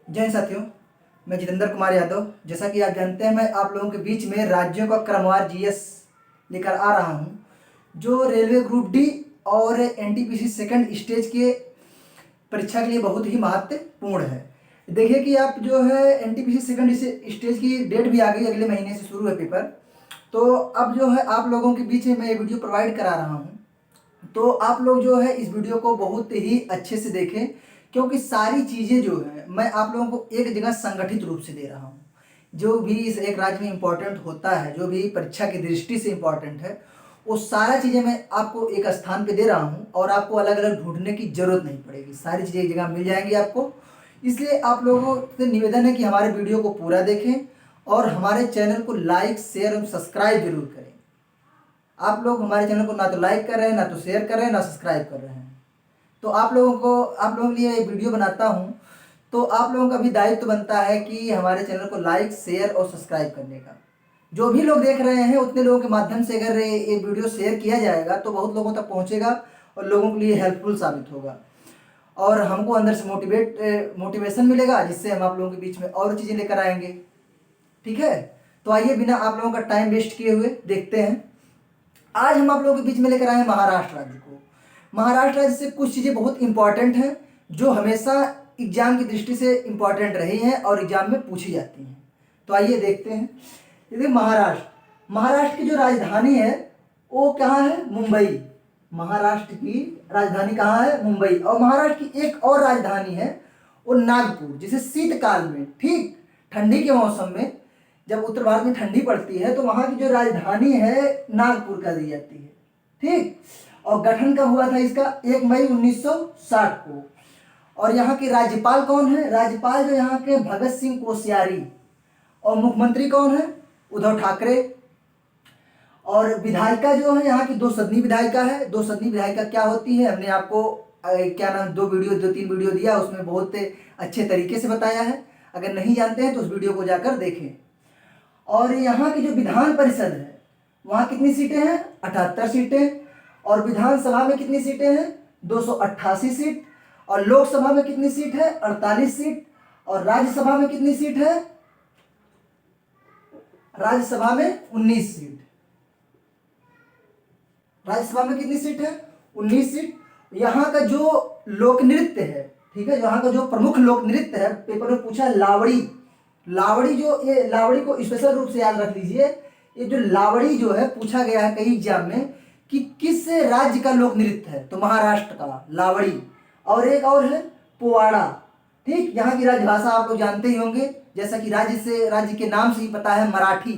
जय हिंद साथियों, मैं जितेंद्र कुमार यादव। जैसा कि आप जानते हैं, मैं आप लोगों के बीच में राज्यों का क्रमवार जीएस लेकर आ रहा हूं, जो रेलवे ग्रुप डी और एनटीपीसी सेकंड स्टेज के परीक्षा के लिए बहुत ही महत्वपूर्ण है। देखिए कि आप जो है एनटीपीसी सेकंड स्टेज की डेट भी आ गई, अगले महीने से शुरू है पेपर। तो अब जो है आप लोगों के बीच में मैं ये वीडियो प्रोवाइड करा रहा हूँ, तो आप लोग जो है इस वीडियो को बहुत ही अच्छे से देखें, क्योंकि सारी चीज़ें जो है मैं आप लोगों को एक जगह संगठित रूप से दे रहा हूँ। जो भी इस एक राज्य में इम्पोर्टेंट होता है, जो भी परीक्षा की दृष्टि से इम्पोर्टेंट है, वो सारा चीज़ें मैं आपको एक स्थान पे दे रहा हूँ और आपको अलग अलग ढूंढने की ज़रूरत नहीं पड़ेगी। सारी चीज़ें एक जगह मिल जाएंगी आपको। इसलिए आप लोगों से निवेदन है कि हमारे वीडियो को पूरा देखें और हमारे चैनल को लाइक, शेयर और सब्सक्राइब जरूर करें। आप लोग हमारे चैनल को ना तो लाइक कर रहे हैं, ना तो शेयर कर रहे हैं, ना सब्सक्राइब कर रहे हैं। तो आप लोगों के लिए ये वीडियो बनाता हूँ, तो आप लोगों का भी दायित्व बनता है कि हमारे चैनल को लाइक, शेयर और सब्सक्राइब करने का। जो भी लोग देख रहे हैं उतने लोगों के माध्यम से अगर ये वीडियो शेयर किया जाएगा तो बहुत लोगों तक पहुँचेगा और लोगों के लिए हेल्पफुल साबित होगा और हमको अंदर से मोटिवेशन मिलेगा, जिससे हम आप लोगों के बीच में और चीज़ें लेकर आएंगे। ठीक है, तो आइए बिना आप लोगों का टाइम वेस्ट किए हुए देखते हैं। आज हम आप लोगों के बीच में लेकर आए हैं महाराष्ट्र राज्य को। महाराष्ट्र राज्य से कुछ चीज़ें बहुत इंपॉर्टेंट हैं, जो हमेशा एग्जाम की दृष्टि से इंपॉर्टेंट रही हैं और एग्जाम में पूछी जाती हैं। तो आइए देखते हैं। देखिए महाराष्ट्र की जो राजधानी है वो कहाँ है? मुंबई। महाराष्ट्र की राजधानी कहाँ है? मुंबई। और महाराष्ट्र की एक और राजधानी है वो नागपुर, जिसे शीतकाल में, ठीक ठंडी के मौसम में, जब उत्तर भारत में ठंडी पड़ती है तो वहाँ की जो राजधानी है नागपुर कर दी जाती है। ठीक, और गठन कब हुआ था इसका? 1 मई 1960 को। और यहाँ के राज्यपाल कौन है? राज्यपाल जो यहाँ के भगत सिंह कोश्यारी। और मुख्यमंत्री कौन है? उद्धव ठाकरे। और विधायिका जो है यहाँ की 2 सदनी विधायिका है। 2 सदनी विधायिका क्या होती है हमने आपको क्या नाम 2 3 वीडियो दिया, उसमें बहुत अच्छे तरीके से बताया है। अगर नहीं जानते हैं तो उस वीडियो को जाकर देखें। और यहाँ की जो विधान परिषद है वहाँ कितनी सीटें हैं? 78 सीटें। और विधानसभा में कितनी सीटें हैं? 288 सीट। और लोकसभा में कितनी सीट है? 48 सीट। और राज्यसभा में कितनी सीट है? राज्यसभा में 19 सीट। राज्यसभा में कितनी सीट है? 19 सीट। यहाँ का जो लोक नृत्य है, ठीक है, यहाँ का जो प्रमुख लोक नृत्य है, पेपर में पूछा लावड़ी। लावड़ी ये लावड़ी को स्पेशल रूप से याद रख लीजिए। ये जो लावड़ी जो है पूछा गया है कई एग्जाम में कि किस राज्य का लोक नृत्य है, तो महाराष्ट्र का लावड़ी। और एक और है पोवाड़ा। ठीक, यहाँ की राजभाषा आप लोग जानते ही होंगे, जैसा कि राज्य के नाम से ही पता है, मराठी।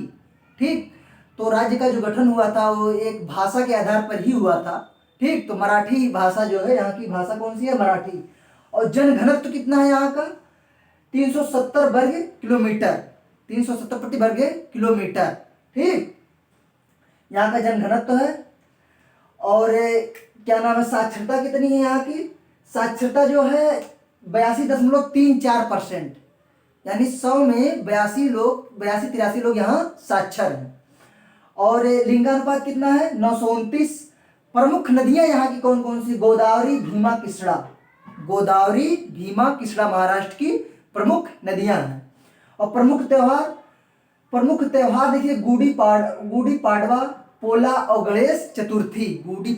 ठीक, तो राज्य का जो गठन हुआ था वो एक भाषा के आधार पर ही हुआ था। ठीक, तो मराठी भाषा जो है, यहाँ की भाषा कौन सी है? मराठी। और जनघनत्व कितना है यहाँ का? 370 वर्ग किलोमीटर। 370 प्रति वर्ग किलोमीटर। ठीक, यहाँ का जनघनत्व है। और क्या नाम है, साक्षरता कितनी है यहाँ की? साक्षरता जो है 82.34%, यानी 100 में 82 83 लोग यहाँ साक्षर हैं। और लिंगानुपात कितना है? 929। प्रमुख नदियां यहाँ की कौन कौन सी? गोदावरी, भीमा, कृष्णा। गोदावरी, भीमा, कृष्णा महाराष्ट्र की प्रमुख नदियां हैं। और प्रमुख त्योहार देखिए, गुड़ी पाड़वा, पोला और गणेश चतुर्थी। गुड़ी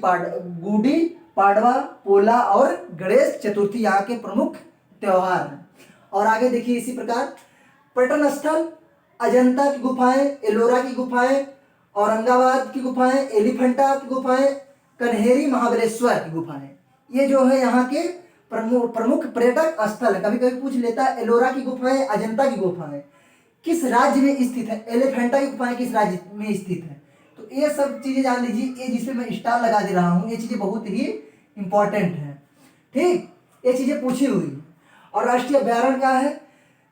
पाड़वा, पोला और गणेश चतुर्थी यहाँ के प्रमुख त्योहार हैं। और आगे देखिए इसी प्रकार पर्यटन स्थल, अजंता की गुफाएं, एलोरा की गुफाएं, औरंगाबाद की गुफाएं, एलिफेंटा की गुफाएं, कन्हेरी महाबलेश्वर की गुफाएं, ये जो है यहाँ के प्रमुख पर्यटक स्थल है। कभी कभी पूछ लेता है एलोरा की गुफाएं, अजंता की गुफाएं किस राज्य में स्थित है? एलिफेंटा की गुफाएं किस राज्य में स्थित है? तो ये सब चीजें जान लीजिए। ये जिसपे मैं स्टार लगा दे रहा हूँ, ये चीजें बहुत ही इंपॉर्टेंट है। ठीक, ये चीजें पूछी हुई। और राष्ट्रीय अभ्यारण्य क्या है?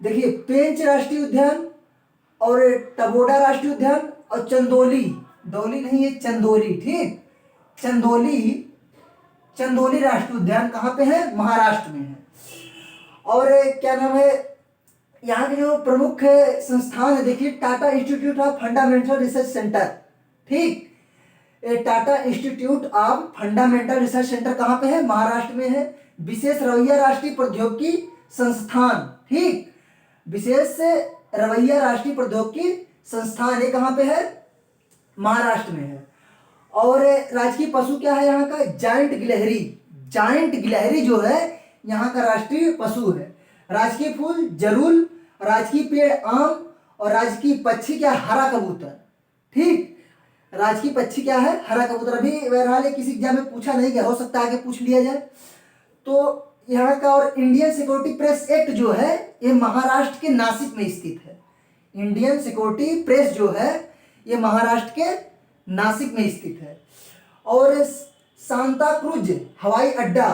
देखिए, पेंच राष्ट्रीय उद्यान और टबोडा राष्ट्रीय उद्यान और चंदोली, डोली नहीं है, चंदोली। ठीक, चंदोली राष्ट्रीय उद्यान कहाँ पे है? महाराष्ट्र में है। और क्या नाम है, यहाँ के जो प्रमुख संस्थान है, देखिए Tata institute of fundamental research centre. ठीक, Tata institute of fundamental research centre कहाँ पे है? महाराष्ट्र में है। विशेष रवैया राष्ट्रीय प्रौद्योगिकी संस्थान, ठीक, विशेष रवैया राष्ट्रीय प्रौद्योगिकी संस्थान, ये कहाँ पे है? महाराष्ट्र में है। और राजकीय पशु क्या है यहाँ का? जायंट गिलहरी। जायंट गिलहरी जो है यहाँ का राष्ट्रीय पशु है। राजकीय फूल जरूल, राजकीय पेड़ आम, और राजकीय पक्षी क्या? हरा कबूतर। ठीक, राजकीय पक्षी क्या है? हरा कबूतर। अभी बहरहाल किसी एग्जाम में पूछा नहीं गया, हो सकता है आगे पूछ लिया जाए। तो यहाँ का और इंडियन सिक्योरिटी प्रेस एक्ट जो है ये महाराष्ट्र के नासिक में स्थित है। इंडियन सिक्योरिटी प्रेस जो है ये महाराष्ट्र के नासिक में स्थित है। और सांता क्रूज हवाई अड्डा,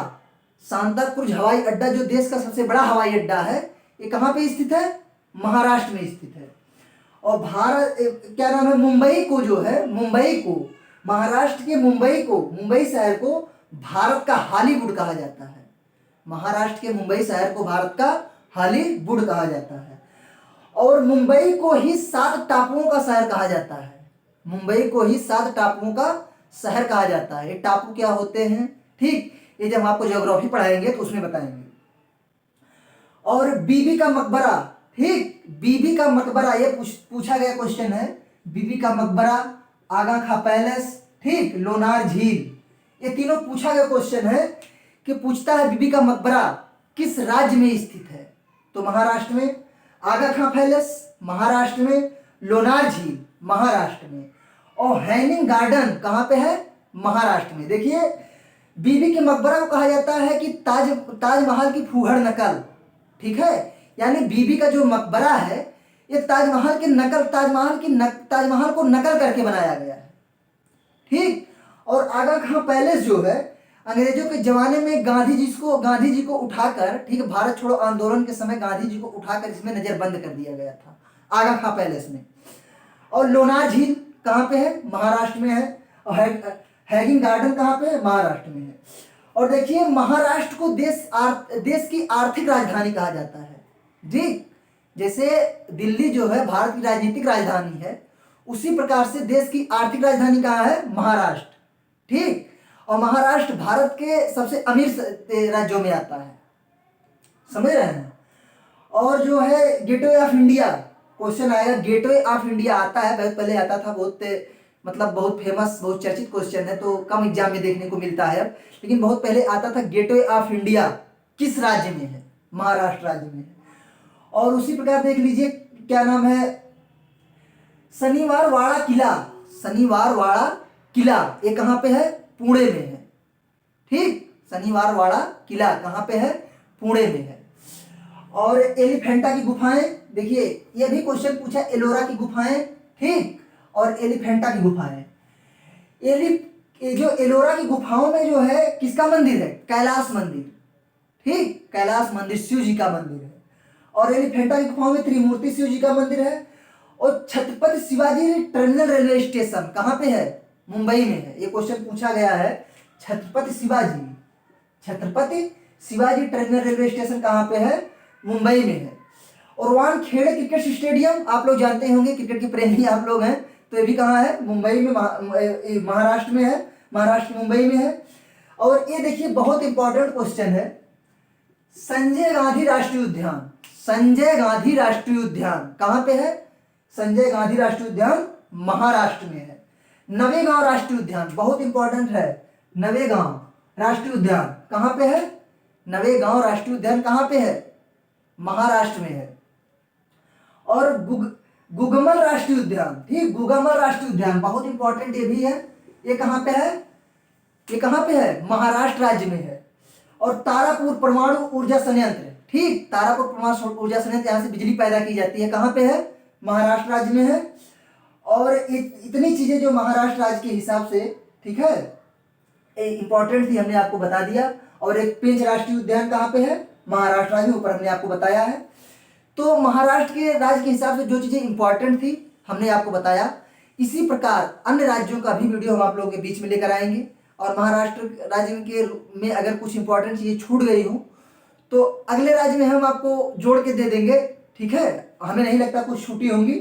सांता क्रूज हवाई अड्डा जो देश का सबसे बड़ा हवाई अड्डा है, ये कहाँ पे स्थित है? महाराष्ट्र में स्थित है। और भारत क्या नाम है? मुंबई को जो है, मुंबई को, महाराष्ट्र के मुंबई को, मुंबई शहर को भारत का हॉलीवुड कहा जाता है। महाराष्ट्र के मुंबई शहर को भारत का हॉलीवुड कहा जाता है। और मुंबई को ही 7 टापुओं का शहर कहा जाता है। मुंबई को ही 7 टापुओं का शहर कहा जाता है। ये टापू क्या होते हैं? ठीक, ये जब हम आपको ज्योग्राफी पढ़ाएंगे तो उसमें बताएंगे। और बीबी का मकबरा, ठीक, बीबी का मकबरा ये पूछा गया क्वेश्चन है। बीबी का मकबरा, आगा खां पैलेस, ठीक, लोनार झील, ये तीनों पूछा गया क्वेश्चन है कि पूछता है बीबी का मकबरा किस राज्य में स्थित है? तो महाराष्ट्र में। आगा खां पैलेस महाराष्ट्र में, लोनार झील महाराष्ट्र में, और हैनिंग गार्डन कहाँ पे है? महाराष्ट्र में। देखिए, बीबी के मकबरा को कहा जाता है कि ताजमहल की फूहड़ नकल, ठीक है, यानी बीबी का जो मकबरा है ये ताजमहल ताजमहल को नकल करके बनाया गया है। ठीक, और आगा खां पैलेस जो है अंग्रेजों के जमाने में गांधी जी को उठाकर, ठीक है, भारत छोड़ो आंदोलन के समय गांधी जी को उठाकर इसमें नजरबंद कर दिया गया था, आगा खां पैलेस में। और लोनार झील कहाँ पे है? महाराष्ट्र में है। और हैगिंग गार्डन कहाँ पे है? महाराष्ट्र में है। और देखिए, महाराष्ट्र को देश की आर्थिक राजधानी कहा जाता है। ठीक, जैसे दिल्ली जो है भारत की राजनीतिक राजधानी है, उसी प्रकार से देश की आर्थिक राजधानी कहाँ है? महाराष्ट्र। ठीक, और महाराष्ट्र भारत के सबसे अमीर राज्यों में आता है, समझ रहे हैं। और जो है गेटवे ऑफ इंडिया, क्वेश्चन आएगा, गेटवे ऑफ इंडिया आता है, बहुत पहले आता था, बहुत फेमस, बहुत चर्चित क्वेश्चन है, तो कम एग्जाम में देखने को मिलता है, लेकिन बहुत पहले आता था। गेटवे ऑफ इंडिया किस राज्य में है? महाराष्ट्र राज्य में है। और उसी प्रकार देख लीजिए, क्या नाम है? शनिवार वाड़ा किला, शनिवार वाड़ा किला ये कहाँ पे है? पुणे में है। ठीक, शनिवार वाड़ा किला कहाँ पे है? पुणे में है। और एलिफेंटा की गुफाएं, देखिए ये भी क्वेश्चन पूछा, एलोरा की गुफाएं, ठीक, और एलिफेंटा की गुफाएं। जो एलोरा की गुफाओं में जो है किसका मंदिर है? कैलाश मंदिर। ठीक, कैलाश मंदिर शिव जी का मंदिर है। और एलिफेंटा की गुफाओं में त्रिमूर्ति शिव जी का मंदिर है। और Chhatrapati Shivaji terminal railway station कहाँ पे है? मुंबई में है। ये क्वेश्चन पूछा गया है, Chhatrapati Shivaji terminal railway station कहाँ पे है? मुंबई में है। और वानखेड़े क्रिकेट स्टेडियम आप लोग जानते होंगे, क्रिकेट के प्रेमी आप लोग हैं, तो ये भी कहाँ है? मुंबई में, महाराष्ट्र में है, महाराष्ट्र मुंबई में है। और ये देखिए बहुत इंपॉर्टेंट क्वेश्चन है, संजय गांधी राष्ट्रीय उद्यान, संजय गांधी राष्ट्रीय उद्यान कहाँ पे है? संजय गांधी राष्ट्रीय उद्यान महाराष्ट्र में है। नवेगांव राष्ट्रीय उद्यान बहुत इंपॉर्टेंट है, नवेगांव राष्ट्रीय उद्यान कहाँ पे है? नवेगांव राष्ट्रीय उद्यान कहाँ पे है? महाराष्ट्र में है। और गुगमल राष्ट्रीय उद्यान, ठीक, गुगमल राष्ट्रीय उद्यान बहुत इंपॉर्टेंट ये भी है, ये कहाँ पे है? ये कहाँ पे है? महाराष्ट्र राज्य में है। और तारापुर परमाणु ऊर्जा संयंत्र, ठीक, तारापुर परमाणु ऊर्जा संयंत्र, यहाँ से बिजली पैदा की जाती है, कहाँ पे है? महाराष्ट्र राज्य में है। और इतनी चीजें जो महाराष्ट्र राज्य के हिसाब से, ठीक है, इंपॉर्टेंट थी, हमने आपको बता दिया। और एक पेंच राष्ट्रीय उद्यान कहाँ पे है? महाराष्ट्र राज्य में, ऊपर हमने आपको बताया है। तो महाराष्ट्र के राज्य के हिसाब से जो चीजें इंपॉर्टेंट थी हमने आपको बताया। इसी प्रकार अन्य राज्यों का भी वीडियो हम आप लोगों के बीच में लेकर आएंगे। और महाराष्ट्र राज्य में अगर कुछ इंपॉर्टेंट चीजें छूट गई हो तो अगले राज्य में हम आपको जोड़ के दे देंगे, ठीक है, हमें नहीं लगता कुछ छूटी होंगी।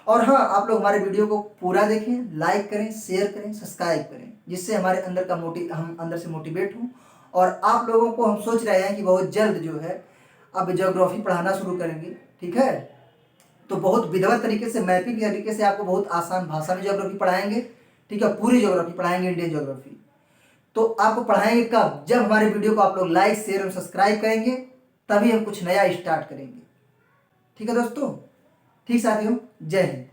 और हाँ, आप लोग हमारे वीडियो को पूरा देखें, लाइक करें, शेयर करें, सब्सक्राइब करें, जिससे हमारे अंदर का हम अंदर से मोटिवेट हों। और आप लोगों को हम सोच रहे हैं कि बहुत जल्द जो है अब ज्योग्राफी पढ़ाना शुरू करेंगे, ठीक है। तो बहुत विधिवत तरीके से, मैपिंग के तरीके से आपको बहुत आसान भाषा में ज्योग्राफी पढ़ाएंगे, ठीक है। पूरी ज्योग्राफी पढ़ाएंगे, इंडियन ज्योग्राफी। तो आपको पढ़ाएंगे कब? जब हमारे वीडियो को आप लोग लाइक, शेयर और सब्सक्राइब करेंगे, तभी हम कुछ नया स्टार्ट करेंगे, ठीक है दोस्तों। ठीक साथियों, जय हिंद।